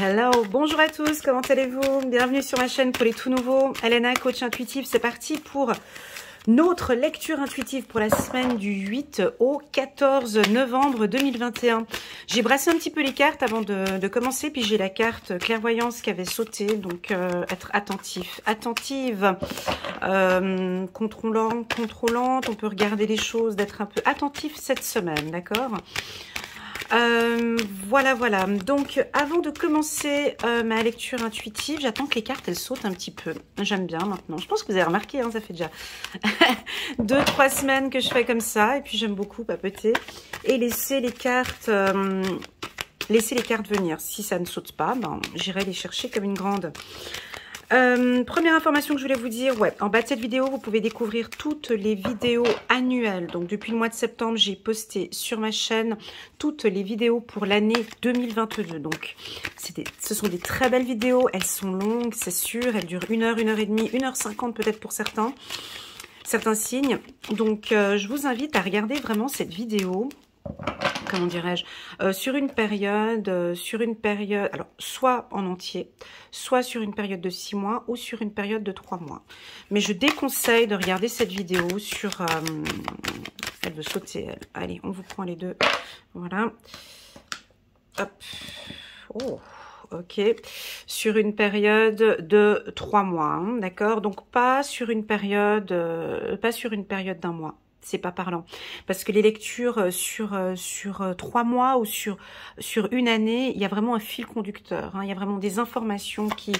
Hello, bonjour à tous, comment allez-vous? Bienvenue sur ma chaîne pour les tout nouveaux. Elena, coach intuitive, c'est parti pour notre lecture intuitive pour la semaine du 8 au 14 novembre 2021. J'ai brassé un petit peu les cartes avant de commencer, puis j'ai la carte clairvoyance qui avait sauté, donc être attentif, attentive, contrôlante, on peut regarder les choses, d'être un peu attentif cette semaine, d'accord? Voilà. Donc, avant de commencer ma lecture intuitive, j'attends que les cartes, elles sautent un petit peu. J'aime bien maintenant. Je pense que vous avez remarqué, hein, ça fait déjà 2-3 semaines que je fais comme ça. Et puis, j'aime beaucoup papoter et laisser les cartes venir. Si ça ne saute pas, ben, j'irai les chercher comme une grande. Première information que je voulais vous dire, en bas de cette vidéo, vous pouvez découvrir toutes les vidéos annuelles. Donc, depuis le mois de septembre, j'ai posté sur ma chaîne toutes les vidéos pour l'année 2022. Donc, ce sont des très belles vidéos. Elles sont longues, c'est sûr. Elles durent 1 heure, 1 heure et demie, 1h50 peut-être pour certains signes. Donc, je vous invite à regarder vraiment cette vidéo. Comment dirais-je, sur une période, alors soit en entier, soit sur une période de 6 mois ou sur une période de 3 mois. Mais je déconseille de regarder cette vidéo sur, elle veut sauter, elle. Allez, on vous prend les deux, voilà, hop, oh, ok, sur une période de 3 mois, hein, d'accord, donc pas sur une période d'1 mois. C'est pas parlant. Parce que les lectures sur 3 mois ou sur une année, il y a vraiment un fil conducteur. Hein, il y a vraiment des informations qui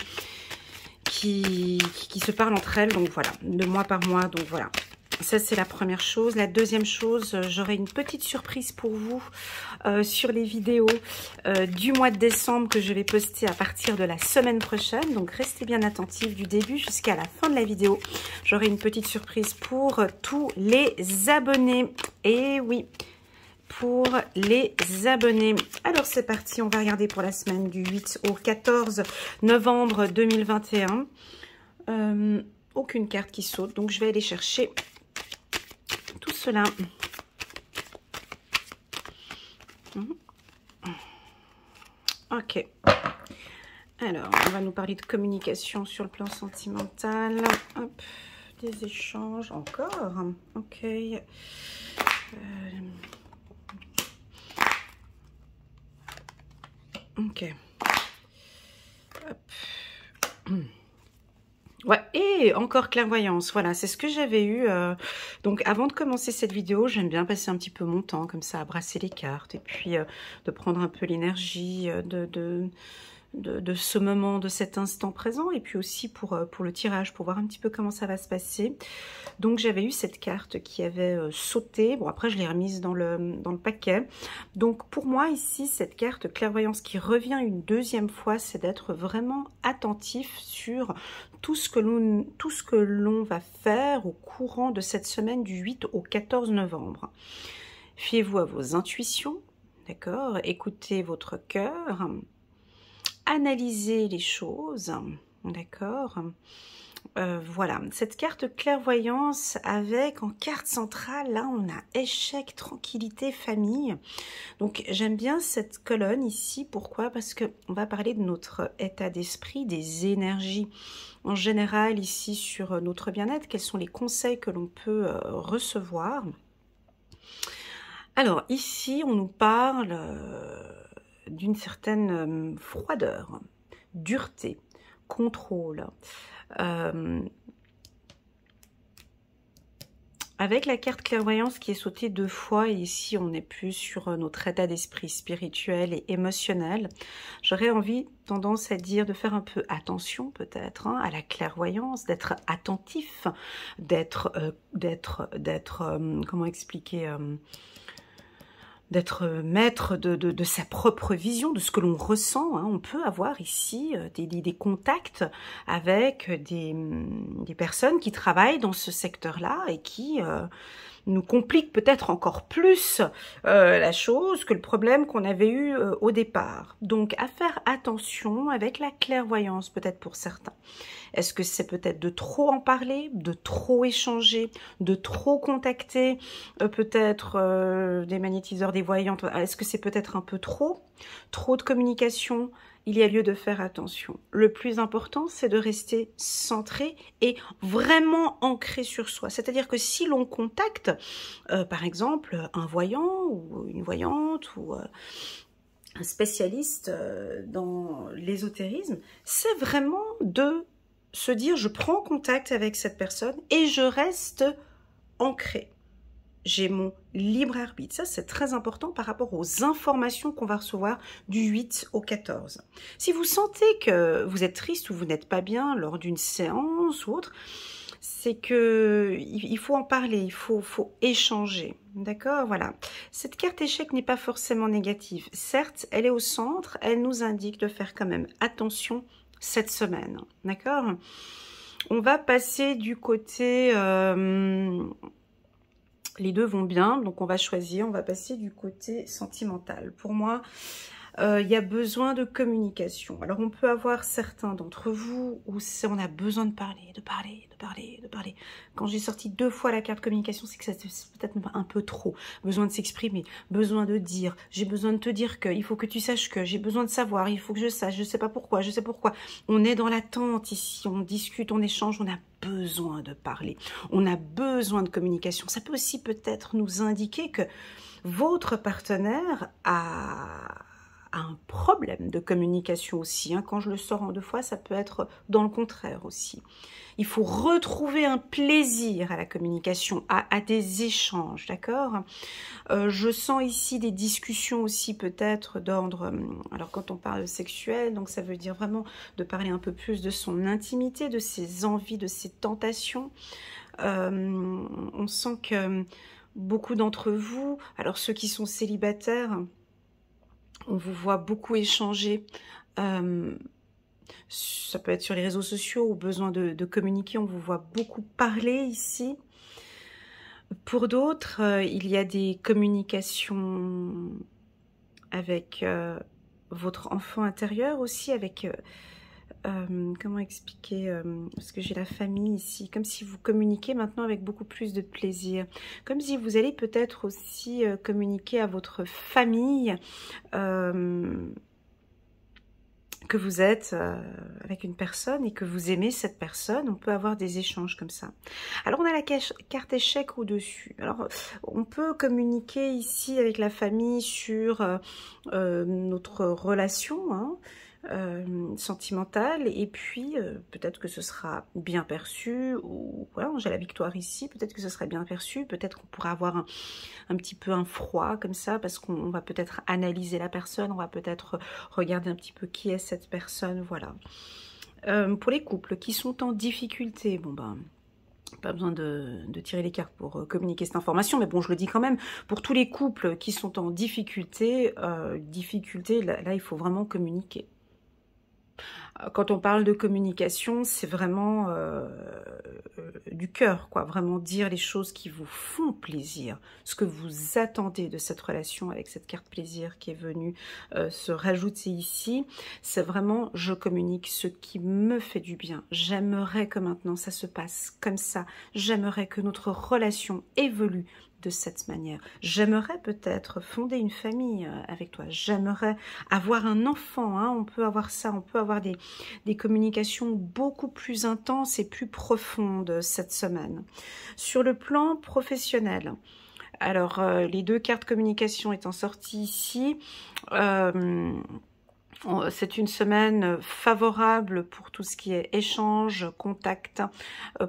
se parlent entre elles. Donc voilà, de mois par mois. Donc voilà. Ça, c'est la première chose. La deuxième chose, j'aurai une petite surprise pour vous sur les vidéos du mois de décembre que je vais poster à partir de la semaine prochaine. Donc, restez bien attentifs du début jusqu'à la fin de la vidéo. J'aurai une petite surprise pour tous les abonnés. Et oui, pour les abonnés. Alors, c'est parti. On va regarder pour la semaine du 8 au 14 novembre 2021. Aucune carte qui saute. Donc, je vais aller chercher tout cela. Ok. Alors, on va nous parler de communication sur le plan sentimental. Hop, des échanges. Encore. Ok. Ok. Hop. Ouais, et encore clairvoyance, voilà, c'est ce que j'avais eu. Donc, avant de commencer cette vidéo, j'aime bien passer un petit peu mon temps, comme ça, à brasser les cartes, et puis de prendre un peu l'énergie de ce moment, de cet instant présent, et puis aussi pour le tirage, pour voir un petit peu comment ça va se passer. Donc, j'avais eu cette carte qui avait sauté. Bon, après, je l'ai remise dans le paquet. Donc, pour moi, ici, cette carte clairvoyance qui revient une deuxième fois, c'est d'être vraiment attentif sur tout ce que l'on va faire au courant de cette semaine du 8 au 14 novembre. Fiez-vous à vos intuitions, d'accord? Écoutez votre cœur. Analysez les choses, d'accord? Voilà, cette carte clairvoyance avec en carte centrale, là on a échec, tranquillité, famille. Donc j'aime bien cette colonne ici, pourquoi? Parce que on va parler de notre état d'esprit, des énergies en général ici sur notre bien-être, quels sont les conseils que l'on peut recevoir. Alors ici on nous parle d'une certaine froideur, dureté, contrôle. Avec la carte clairvoyance qui est sautée 2 fois, et ici on est plus sur notre état d'esprit spirituel et émotionnel, j'aurais tendance à dire de faire un peu attention peut-être à la clairvoyance, d'être attentif, d'être comment expliquer, d'être maître de sa propre vision, de ce que l'on ressent. Hein. On peut avoir ici des contacts avec des personnes qui travaillent dans ce secteur-là et qui nous compliquent peut-être encore plus la chose que le problème qu'on avait eu au départ. Donc, à faire attention avec la clairvoyance peut-être pour certains. Est-ce que c'est peut-être de trop en parler, de trop échanger, de trop contacter peut-être des magnétiseurs, des voyantes? Est-ce que c'est peut-être un peu trop? Trop de communication, il y a lieu de faire attention. Le plus important, c'est de rester centré et vraiment ancré sur soi. C'est-à-dire que si l'on contacte, par exemple, un voyant ou une voyante ou un spécialiste dans l'ésotérisme, c'est vraiment de se dire, je prends contact avec cette personne et je reste ancré. J'ai mon libre arbitre. Ça, c'est très important par rapport aux informations qu'on va recevoir du 8 au 14. Si vous sentez que vous êtes triste ou vous n'êtes pas bien lors d'une séance ou autre, c'est que il faut en parler, il faut échanger. D'accord? Voilà. Cette carte échec n'est pas forcément négative. Certes, elle est au centre, elle nous indique de faire quand même attention cette semaine. D'accord? On va passer du côté... les deux vont bien, donc on va choisir, on va passer du côté sentimental. Pour moi, il y a besoin de communication. Alors on peut avoir certains d'entre vous où on a besoin de parler, de parler, de parler, de parler. Quand j'ai sorti 2 fois la carte communication, c'est que c'est peut-être un peu trop. Besoin de s'exprimer, besoin de dire, j'ai besoin de te dire que, il faut que tu saches que, j'ai besoin de savoir, il faut que je sache, je sais pas pourquoi, je sais pourquoi. On est dans l'attente ici, on discute, on échange, on a besoin de parler, on a besoin de communication. Ça peut aussi peut-être nous indiquer que votre partenaire a un problème de communication aussi. Quand je le sors en 2 fois, ça peut être dans le contraire aussi. Il faut retrouver un plaisir à la communication, à des échanges, d'accord? Je sens ici des discussions aussi peut-être d'ordre... Alors quand on parle sexuel, donc ça veut dire vraiment de parler un peu plus de son intimité, de ses envies, de ses tentations. On sent que beaucoup d'entre vous, alors ceux qui sont célibataires, on vous voit beaucoup échanger, ça peut être sur les réseaux sociaux, au besoin de communiquer, on vous voit beaucoup parler ici. Pour d'autres, il y a des communications avec votre enfant intérieur aussi, avec... comment expliquer, parce que j'ai la famille ici, comme si vous communiquez maintenant avec beaucoup plus de plaisir, comme si vous allez peut-être aussi communiquer à votre famille que vous êtes avec une personne et que vous aimez cette personne. On peut avoir des échanges comme ça. Alors on a la carte échec au-dessus. Alors on peut communiquer ici avec la famille sur notre relation, hein, sentimentale, et puis peut-être que ce sera bien perçu, ou voilà, j'ai la victoire ici, peut-être que ce sera bien perçu, peut-être qu'on pourra avoir un petit peu un froid comme ça, parce qu'on va peut-être analyser la personne, on va peut-être regarder un petit peu qui est cette personne, voilà. Pour les couples qui sont en difficulté, bon ben... pas besoin de tirer les cartes pour communiquer cette information, mais bon, je le dis quand même, pour tous les couples qui sont en difficulté, là, il faut vraiment communiquer. Quand on parle de communication, c'est vraiment du cœur, quoi. Vraiment dire les choses qui vous font plaisir, ce que vous attendez de cette relation avec cette carte plaisir qui est venue se rajouter ici. C'est vraiment, je communique ce qui me fait du bien. J'aimerais que maintenant ça se passe comme ça. J'aimerais que notre relation évolue de cette manière. J'aimerais peut-être fonder une famille avec toi. J'aimerais avoir un enfant. Hein. On peut avoir ça. On peut avoir des communications beaucoup plus intenses et plus profondes cette semaine. Sur le plan professionnel, alors les 2 cartes communication étant sorties ici, c'est une semaine favorable pour tout ce qui est échange, contact,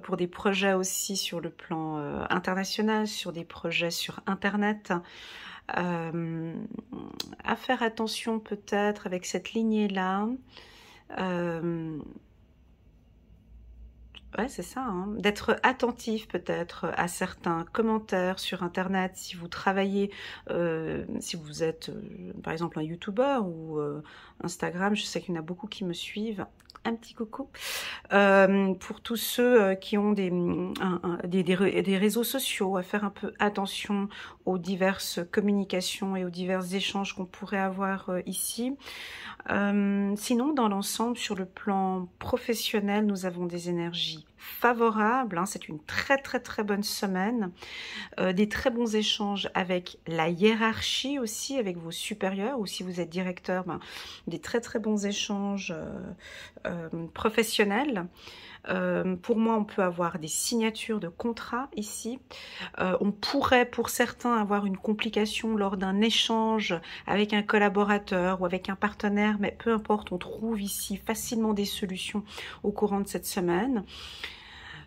pour des projets aussi sur le plan international, sur des projets sur Internet. À faire attention peut-être avec cette lignée-là. Ouais, c'est ça, hein. D'être attentif peut-être à certains commentaires sur Internet, si vous travaillez, si vous êtes par exemple un YouTuber ou Instagram, je sais qu'il y en a beaucoup qui me suivent. Un petit coucou. Pour tous ceux qui ont des réseaux sociaux, à faire un peu attention aux diverses communications et aux divers échanges qu'on pourrait avoir ici. Sinon, dans l'ensemble, sur le plan professionnel, nous avons des énergies favorable, hein, c'est une très bonne semaine, des très bons échanges avec la hiérarchie aussi, avec vos supérieurs, ou si vous êtes directeur, ben, des très bons échanges professionnels. Pour moi, on peut avoir des signatures de contrats ici. On pourrait, pour certains, avoir une complication lors d'un échange avec un collaborateur ou avec un partenaire, mais peu importe, on trouve ici facilement des solutions au courant de cette semaine.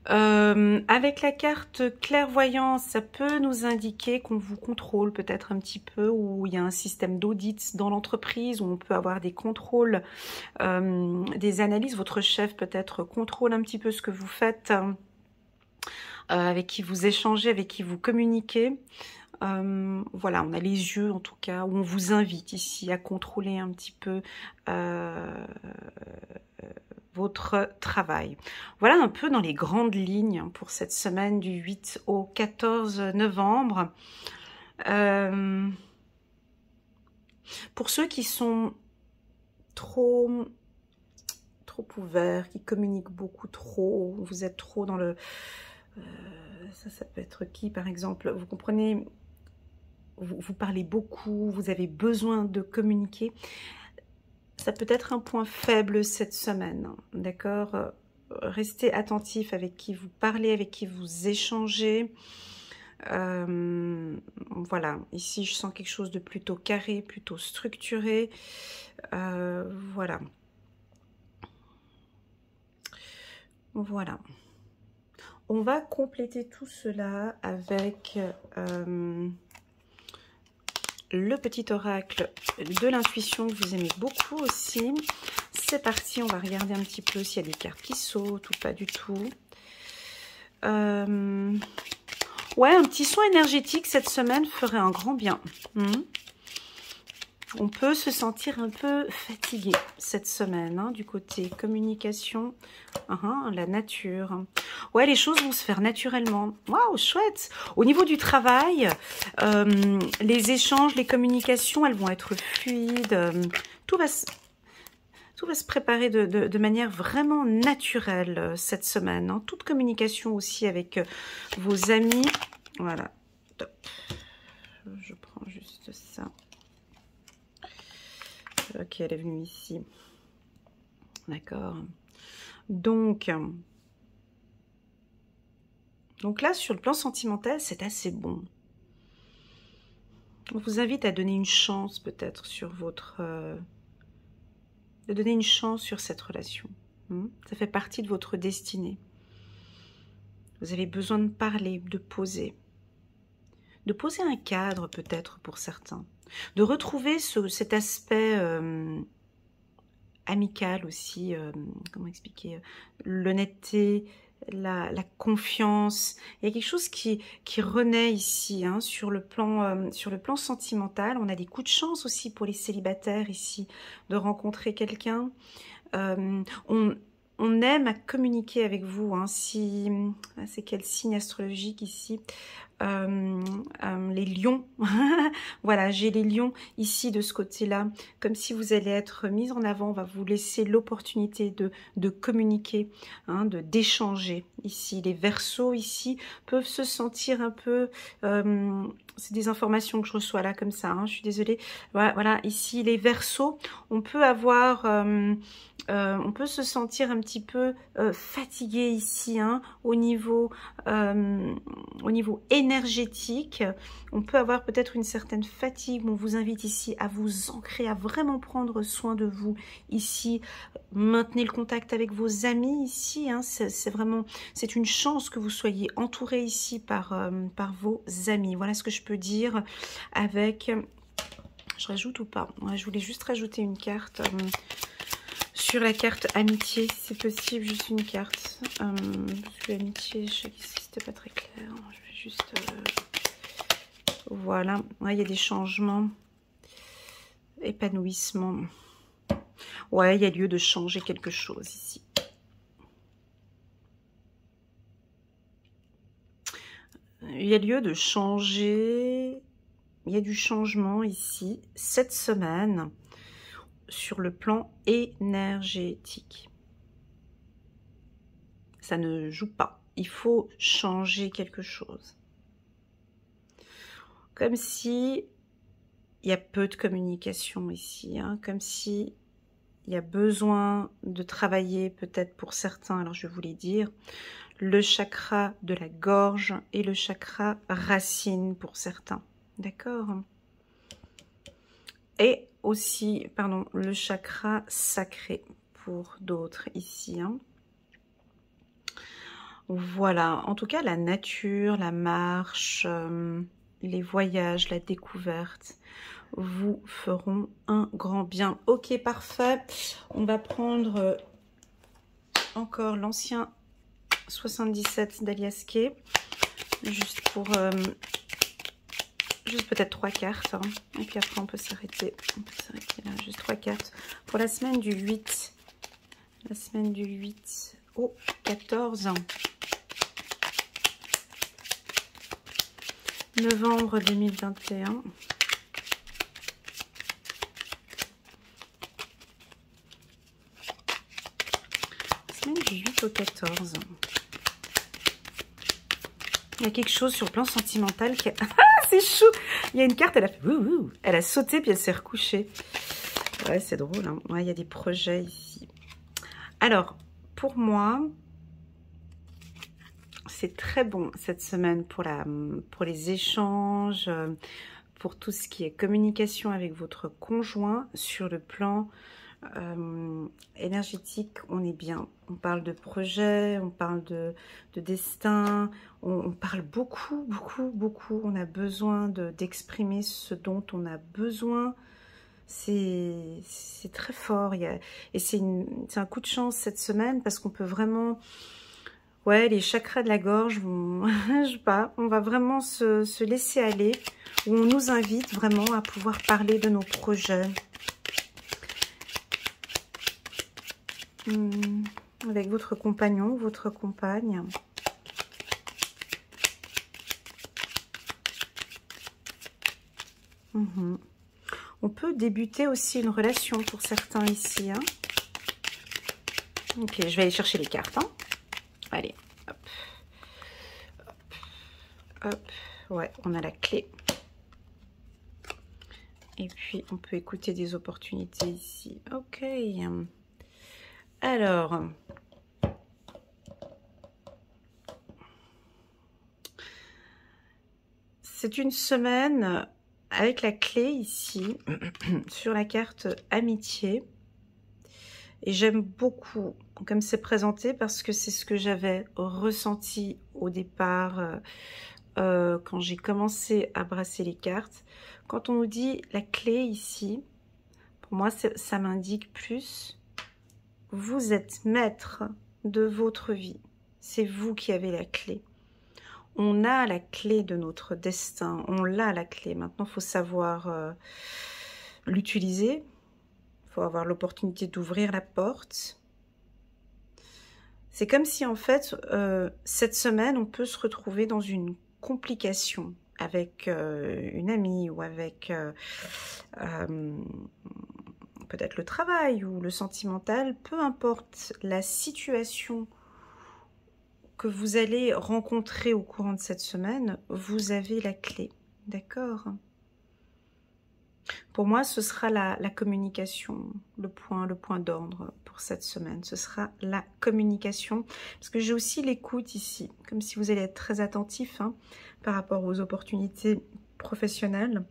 Avec la carte clairvoyance, ça peut nous indiquer qu'on vous contrôle peut-être un petit peu, ou il y a un système d'audit dans l'entreprise où on peut avoir des contrôles, des analyses. Votre chef peut-être contrôle un petit peu ce que vous faites, avec qui vous échangez, avec qui vous communiquez. Voilà, on a les yeux en tout cas, où on vous invite ici à contrôler un petit peu votre travail. Voilà un peu dans les grandes lignes pour cette semaine du 8 au 14 novembre. Pour ceux qui sont trop ouverts, qui communiquent beaucoup trop, vous êtes trop dans le... ça peut être qui par exemple? Vous comprenez, vous parlez beaucoup, vous avez besoin de communiquer. Ça peut être un point faible cette semaine, d'accord? Restez attentif avec qui vous parlez, avec qui vous échangez. Voilà, ici je sens quelque chose de plutôt carré, plutôt structuré. Voilà. Voilà. On va compléter tout cela avec... le petit oracle de l'intuition que vous aimez beaucoup aussi. C'est parti, on va regarder un petit peu s'il y a des cartes qui sautent ou pas du tout. Ouais, un petit soin énergétique cette semaine ferait un grand bien. On peut se sentir un peu fatigué cette semaine, hein, du côté communication, la nature. Ouais, les choses vont se faire naturellement. Waouh, chouette! Au niveau du travail, les échanges, les communications, elles vont être fluides. Tout va se préparer de manière vraiment naturelle cette semaine, hein. Toute communication aussi avec vos amis. Voilà, top. Je prends juste ça. Ok, elle est venue ici. D'accord. Donc là, sur le plan sentimental, c'est assez bon. On vous invite à donner une chance peut-être sur votre... de donner une chance sur cette relation. Ça fait partie de votre destinée. Vous avez besoin de parler, de poser un cadre peut-être pour certains. De retrouver cet aspect amical aussi, comment expliquer, l'honnêteté, la confiance. Il y a quelque chose qui renaît ici, hein, sur le plan sentimental. On a des coups de chance aussi pour les célibataires ici, de rencontrer quelqu'un. On aime à communiquer avec vous, hein, si c'est quel signe astrologique ici? Les lions. Voilà, j'ai les lions ici de ce côté-là, comme si vous allez être mise en avant. On va vous laisser l'opportunité de communiquer, hein, d'échanger ici. Les Verseaux ici peuvent se sentir un peu... c'est des informations que je reçois là comme ça, hein, je suis désolée. Voilà, ici les Verseaux, on peut avoir... on peut se sentir un petit peu fatigué ici, hein, au niveau énergétique. On peut avoir peut-être une certaine fatigue. On vous invite ici à vous ancrer, à vraiment prendre soin de vous ici. Maintenez le contact avec vos amis ici, hein. C'est une chance que vous soyez entouré ici par vos amis. Voilà ce que je peux dire avec... Je rajoute ou pas? Ouais, je voulais juste rajouter une carte... sur la carte amitié, si c'est possible, juste une carte. Parce que l'amitié, je sais que c'était pas très clair. Je vais juste... voilà, ouais, il y a des changements. Épanouissement. Ouais, il y a lieu de changer quelque chose ici. Il y a lieu de changer... Il y a du changement ici, cette semaine, sur le plan énergétique. Ça ne joue pas. Il faut changer quelque chose. Comme si il y a peu de communication ici, hein, comme si il y a besoin de travailler peut-être pour certains, alors je vais vous les dire, le chakra de la gorge et le chakra racine pour certains, d'accord? Et aussi, pardon, le chakra sacré pour d'autres ici, hein. Voilà, en tout cas la nature, la marche, les voyages, la découverte vous feront un grand bien. Ok, parfait. On va prendre encore l'ancien 77 d'Aliasqué, juste pour juste peut-être 3 cartes, hein. Et puis après on peut s'arrêter. On peut s'arrêter là, juste 3 cartes pour la semaine du 8. La semaine du 8 au 14 novembre 2021. Semaine du 8 au 14. Il y a quelque chose sur le plan sentimental qui a... Ah, c'est chou! Il y a une carte, elle a fait... Ouh, elle a sauté puis elle s'est recouchée. Ouais, c'est drôle, hein. Ouais, il y a des projets ici. Alors, pour moi, c'est très bon cette semaine pour les échanges, pour tout ce qui est communication avec votre conjoint. Sur le plan énergétique, on est bien. On parle de projet, on parle de destin, on parle beaucoup, beaucoup, beaucoup. On a besoin d'exprimer ce dont on a besoin. C'est très fort. Et c'est un coup de chance cette semaine parce qu'on peut vraiment... Ouais, les chakras de la gorge vont... je sais pas, on va vraiment se laisser aller. Où on nous invite vraiment à pouvoir parler de nos projets. Avec votre compagnon, votre compagne. On peut débuter aussi une relation pour certains ici, hein. Ok, je vais aller chercher les cartes, hein. Allez, hop. Hop, hop. Ouais, on a la clé. Et puis, on peut écouter des opportunités ici. Ok. Alors... c'est une semaine avec la clé ici, sur la carte amitié. Et j'aime beaucoup comme c'est présenté parce que c'est ce que j'avais ressenti au départ quand j'ai commencé à brasser les cartes. Quand on nous dit la clé ici, pour moi ça m'indique plus, vous êtes maître de votre vie. C'est vous qui avez la clé. On a la clé de notre destin, on l'a la clé. Maintenant, il faut savoir l'utiliser. Il faut avoir l'opportunité d'ouvrir la porte. C'est comme si, en fait, cette semaine, on peut se retrouver dans une complication avec une amie ou avec peut-être le travail ou le sentimental. Peu importe la situation que vous allez rencontrer au courant de cette semaine, vous avez la clé, d'accord? Pour moi, ce sera la communication, le point d'ordre pour cette semaine. Ce sera la communication, parce que j'ai aussi l'écoute ici, comme si vous allez être très attentif hein, par rapport aux opportunités professionnelles.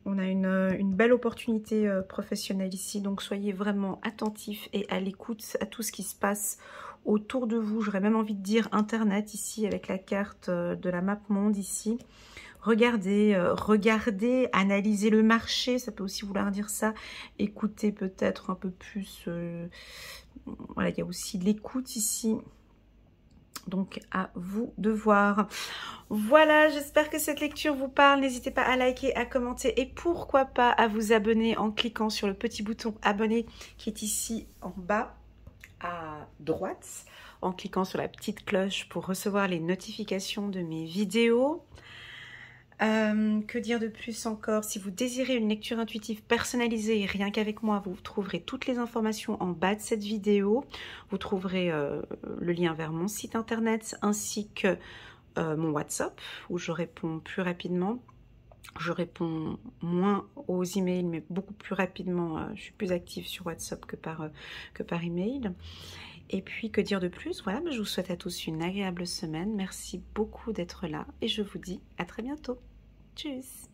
On a une belle opportunité professionnelle ici, donc soyez vraiment attentifs et à l'écoute à tout ce qui se passe autour de vous. J'aurais même envie de dire Internet ici, avec la carte de la map monde ici. Regardez, analysez le marché, ça peut aussi vouloir dire ça. Écoutez peut-être un peu plus. Voilà, il y a aussi l'écoute ici. Donc, à vous de voir. Voilà, j'espère que cette lecture vous parle. N'hésitez pas à liker, à commenter et pourquoi pas à vous abonner en cliquant sur le petit bouton abonner qui est ici en bas à droite, en cliquant sur la petite cloche pour recevoir les notifications de mes vidéos. Que dire de plus encore? Si vous désirez une lecture intuitive personnalisée, rien qu'avec moi, vous trouverez toutes les informations en bas de cette vidéo. Vous trouverez le lien vers mon site internet ainsi que mon WhatsApp où je réponds plus rapidement. Je réponds moins aux emails, mais beaucoup plus rapidement. Je suis plus active sur WhatsApp que par email. Et puis, que dire de plus? Voilà, je vous souhaite à tous une agréable semaine. Merci beaucoup d'être là et je vous dis à très bientôt. Tchuss!